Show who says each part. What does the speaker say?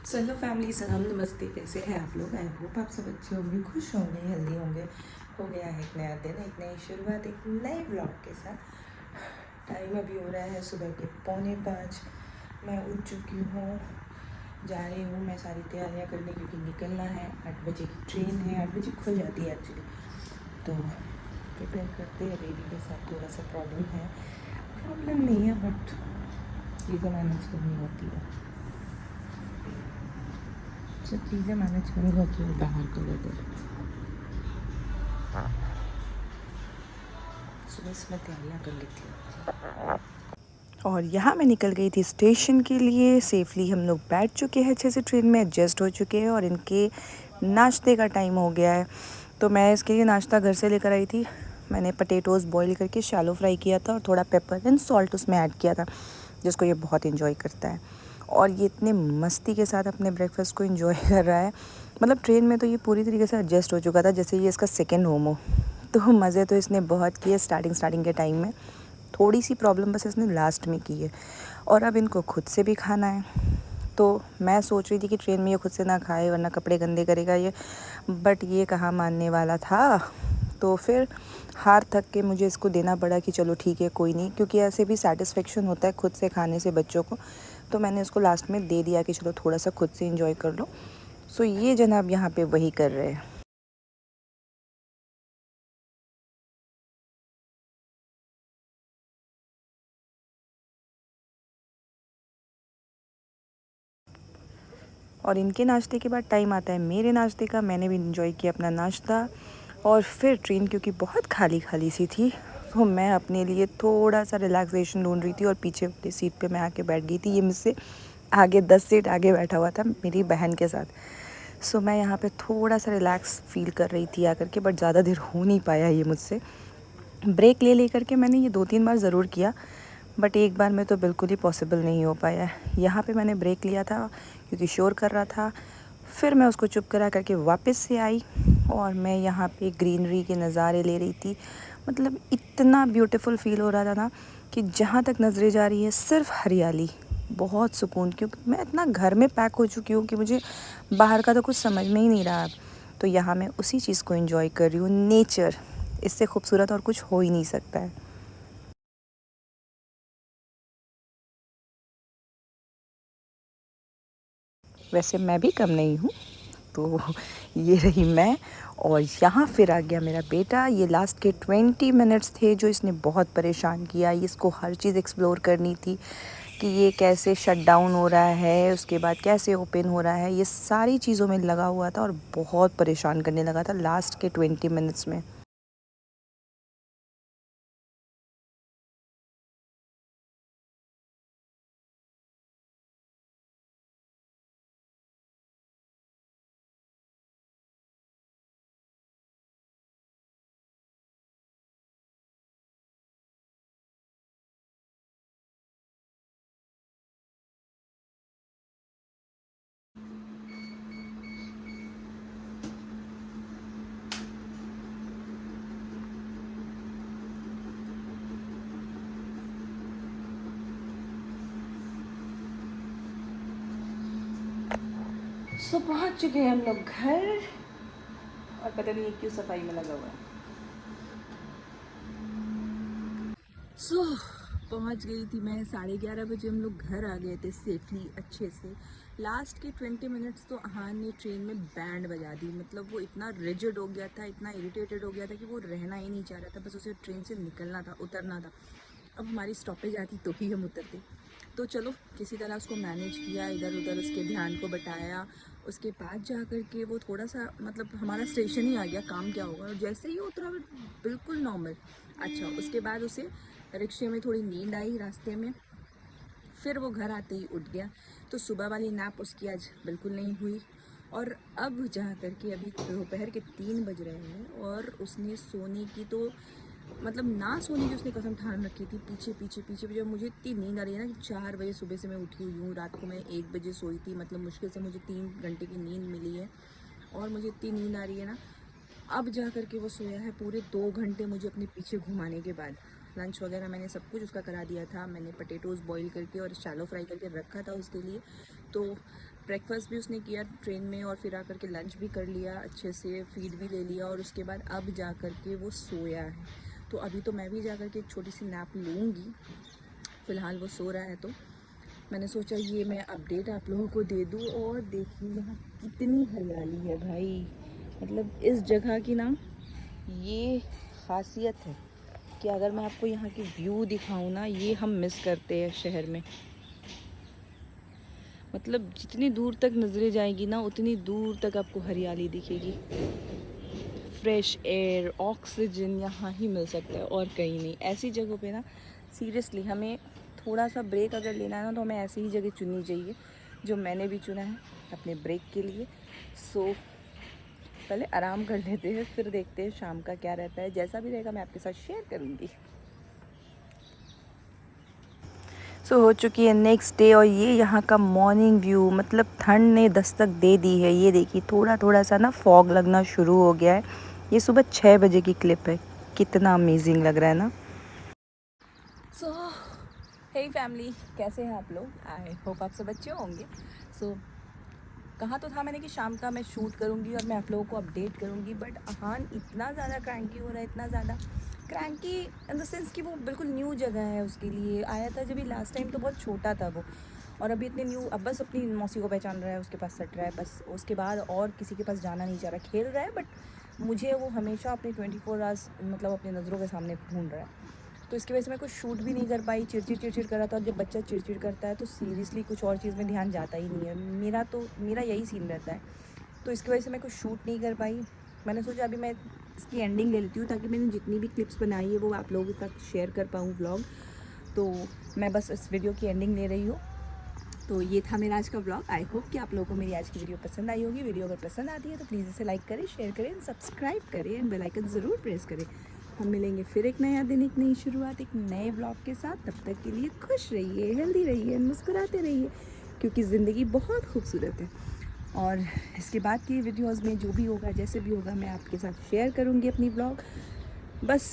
Speaker 1: So hello family, सलाम नमस्ते। कैसे हैं आप लोग? आई होप आप सब अच्छे होंगे, खुश होंगे, हेल्दी होंगे। हो गया है एक नया दिन, एक नई शुरुआत, एक नए ब्लॉग के साथ। टाइम अभी हो रहा है सुबह के 4:45। मैं उठ चुकी हूँ, जा रही हूँ मैं सारी तैयारियाँ करने, क्योंकि निकलना है। 8 बजे की ट्रेन है, 8 बजे खुल जाती है एक्चुअली। तो प्रिपेयर करते हैं। बेबी के साथ थोड़ा सा प्रॉब्लम नहीं है, बट चीज़ें मैनेज करनी होती है। सब चीज़ें मैनेज करनी होती है बाहर के वेदर। सुबह इसमें तैयारियाँ कर लेती हूँ। और यहाँ मैं निकल गई थी स्टेशन के लिए। सेफली हम लोग बैठ चुके हैं, अच्छे से ट्रेन में एडजस्ट हो चुके हैं, और इनके नाश्ते का टाइम हो गया है। तो मैं इसके लिए नाश्ता घर से लेकर आई थी। मैंने पटेटोज़ बॉईल करके शैलो फ्राई किया था, और थोड़ा पेपर एंड सॉल्ट उसमें ऐड किया था, जिसको ये बहुत इन्जॉय करता है। और ये इतने मस्ती के साथ अपने ब्रेकफास्ट को इन्जॉय कर रहा है। मतलब ट्रेन में तो ये पूरी तरीके से एडजस्ट हो चुका था, जैसे ये इसका सेकेंड होम हो। तो मज़े तो इसने बहुत किए स्टार्टिंग के टाइम में। थोड़ी सी प्रॉब्लम बस इसने लास्ट में की है, और अब इनको खुद से भी खाना है। तो मैं सोच रही थी कि ट्रेन में ये खुद से ना खाए, वरना कपड़े गंदे करेगा ये, बट ये कहाँ मानने वाला था। तो फिर हार थक के मुझे इसको देना पड़ा कि चलो ठीक है, कोई नहीं, क्योंकि ऐसे भी सेटिस्फेक्शन होता है खुद से खाने से बच्चों को। तो मैंने इसको लास्ट में दे दिया कि चलो थोड़ा सा खुद से इंजॉय कर लो। सो ये जनाब यहाँ पे वही कर रहे हैं। और इनके नाश्ते के बाद टाइम आता है मेरे नाश्ते का। मैंने भी इंजॉय किया अपना नाश्ता, और फिर ट्रेन क्योंकि बहुत खाली खाली सी थी, तो मैं अपने लिए थोड़ा सा रिलैक्सेशन ढूंढ रही थी, और पीछे वाली सीट पे मैं आके बैठ गई थी। ये मुझसे आगे 10 सीट आगे बैठा हुआ था मेरी बहन के साथ। सो मैं यहाँ पे थोड़ा सा रिलैक्स फील कर रही थी आकर के, बट ज़्यादा देर हो नहीं पाया ये मुझसे। ब्रेक ले करके मैंने ये 2-3 बार ज़रूर किया, बट एक बार में तो बिल्कुल ही पॉसिबल नहीं हो पाया। यहाँ पे मैंने ब्रेक लिया था क्योंकि शोर कर रहा था। फिर मैं उसको चुप करा करके वापस से आई, और मैं यहाँ पे ग्रीनरी के नज़ारे ले रही थी। मतलब इतना ब्यूटीफुल फील हो रहा था ना, कि जहाँ तक नज़रें जा रही है सिर्फ हरियाली। बहुत सुकून, क्योंकि मैं इतना घर में पैक हो चुकी हूँ कि मुझे बाहर का तो कुछ समझ में ही नहीं रहा अब। तो यहाँ मैं उसी चीज़ को एंजॉय कर रही हूँ, नेचर। इससे खूबसूरत और कुछ हो ही नहीं सकता है। वैसे मैं भी कम नहीं हूँ। तो ये रही मैं, और यहाँ फिर आ गया मेरा बेटा। ये लास्ट के 20 मिनट्स थे जो इसने बहुत परेशान किया। इसको हर चीज़ एक्सप्लोर करनी थी, कि ये कैसे शट डाउन हो रहा है, उसके बाद कैसे ओपन हो रहा है। ये सारी चीज़ों में लगा हुआ था, और बहुत परेशान करने लगा था लास्ट के 20 मिनट्स में। सो पहुँच चुके हैं हम लोग घर, और पता नहीं क्यों सफाई में लगा हुआ है। सो पहुंच गई थी मैं। 11:30 बजे हम लोग घर आ गए थे सेफली, अच्छे से। लास्ट के 20 मिनट्स तो अहान ने ट्रेन में बैंड बजा दी। मतलब वो इतना रिजिड हो गया था, इतना इरिटेटेड हो गया था, कि वो रहना ही नहीं चाह रहा था। बस उसे ट्रेन से निकलना था, उतरना था। अब हमारी स्टॉपेज आती तो ही हम उतरते। तो चलो किसी तरह उसको मैनेज किया, इधर उधर उसके ध्यान को बटाया। उसके बाद जा कर के वो थोड़ा सा, मतलब हमारा स्टेशन ही आ गया, काम क्या होगा। और जैसे ही उतरा बिल्कुल नॉर्मल। अच्छा, उसके बाद उसे रिक्शे में थोड़ी नींद आई रास्ते में। फिर वो घर आते ही उठ गया। तो सुबह वाली नैप उसकी आज बिल्कुल नहीं हुई। और अब जा कर के अभी दोपहर के 3 बज रहे हैं, और उसने सोने की तो, मतलब ना सोने की उसने कसम ठान रखी थी। पीछे पीछे पीछे जब मुझे इतनी नींद आ रही है ना, कि 4 बजे सुबह से मैं उठी हुई हूँ। रात को मैं 1 बजे सोई थी। मतलब मुश्किल से मुझे 3 घंटे की नींद मिली है, और मुझे इतनी नींद आ रही है ना। अब जा कर के वो सोया है पूरे 2 घंटे मुझे अपने पीछे घुमाने के बाद। लंच वगैरह मैंने सब कुछ उसका करा दिया था। मैंने पटेटोज़ बॉईल करके और शैलो फ्राई करके रखा था उसके लिए। तो ब्रेकफास्ट भी उसने किया ट्रेन में और फिर आकर के लंच भी कर लिया अच्छे से, फीड भी ले लिया और उसके बाद अब जा कर के वो सोया है। तो अभी तो मैं भी जा कर के एक छोटी सी नैप लूँगी, फ़िलहाल वो सो रहा है। तो मैंने सोचा ये मैं अपडेट आप लोगों को दे दूँ। और देखिए यहाँ कितनी हरियाली है भाई, मतलब इस जगह की ना ये खासियत है कि अगर मैं आपको यहाँ की व्यू दिखाऊँ ना, ये हम मिस करते हैं शहर में। मतलब जितनी दूर तक नज़रें जाएंगी ना उतनी दूर तक आपको हरियाली दिखेगी। फ्रेश एयर, ऑक्सीजन यहाँ ही मिल सकता है और कहीं नहीं। ऐसी जगहों पे ना सीरियसली हमें थोड़ा सा ब्रेक अगर लेना है ना तो हमें ऐसी ही जगह चुननी चाहिए, जो मैंने भी चुना है अपने ब्रेक के लिए। सो पहले आराम कर लेते हैं, फिर देखते हैं शाम का क्या रहता है। जैसा भी रहेगा मैं आपके साथ शेयर करूँगी। सो हो चुकी है नेक्स्ट डे और ये यहाँ का मॉर्निंग व्यू, मतलब ठंड ने दस्तक दे दी है। ये देखिए थोड़ा थोड़ा सा ना फॉग लगना शुरू हो गया है। ये सुबह 6 बजे की क्लिप है, कितना अमेजिंग लग रहा है ना। सो हे फैमिली, कैसे हैं आप लोग? आई होप आप सब अच्छे होंगे। सो कहा तो था मैंने कि शाम का मैं शूट करूँगी और मैं आप लोगों को अपडेट करूँगी, बट अहान इतना ज़्यादा क्रैंकी हो रहा है, इतना ज़्यादा क्रैंकी इन द सेंस कि वो बिल्कुल न्यू जगह है उसके लिए। आया था जब लास्ट टाइम तो बहुत छोटा था वो, और अभी इतने न्यू, अब बस अपनी मौसी को पहचान रहा है, उसके पास सट रहा है बस, उसके बाद और किसी के पास जाना नहीं चाह रहा। खेल रहा है बट मुझे वो हमेशा अपने 24 आवर्स मतलब अपनी नज़रों के सामने ढूंढ रहा है। तो इसकी वजह से मैं कुछ शूट भी नहीं कर पाई, चिड़चिड़ कर रहा था। और जब बच्चा चिड़चिड़ करता है तो सीरियसली कुछ और चीज़ में ध्यान जाता ही नहीं है। मेरा यही सीन रहता है, तो इसकी वजह से मैं कुछ शूट नहीं कर पाई। मैंने सोचा अभी मैं इसकी एंडिंग ले लेती हूँ ताकि मैंने जितनी भी क्लिप्स बनाई है वो आप लोगों के साथ शेयर कर पाऊँ व्लॉग। तो मैं बस इस वीडियो की एंडिंग ले रही हूँ। तो ये था मेरा आज का व्लॉग। आई होप कि आप लोगों को मेरी आज की वीडियो पसंद आई होगी। वीडियो अगर पसंद आती है तो प्लीज़ इसे लाइक करें, शेयर करें, सब्सक्राइब करें एंड बेल आइकन ज़रूर प्रेस करें। हम मिलेंगे फिर एक नया दिन, एक नई शुरुआत, एक नए व्लॉग के साथ। तब तक के लिए खुश रहिए, हेल्दी रहिए, मुस्कुराते रहिए, क्योंकि ज़िंदगी बहुत खूबसूरत है। और इसके बाद की वीडियोज़ में जो भी होगा, जैसे भी होगा, मैं आपके साथ शेयर करूँगी अपनी व्लॉग। बस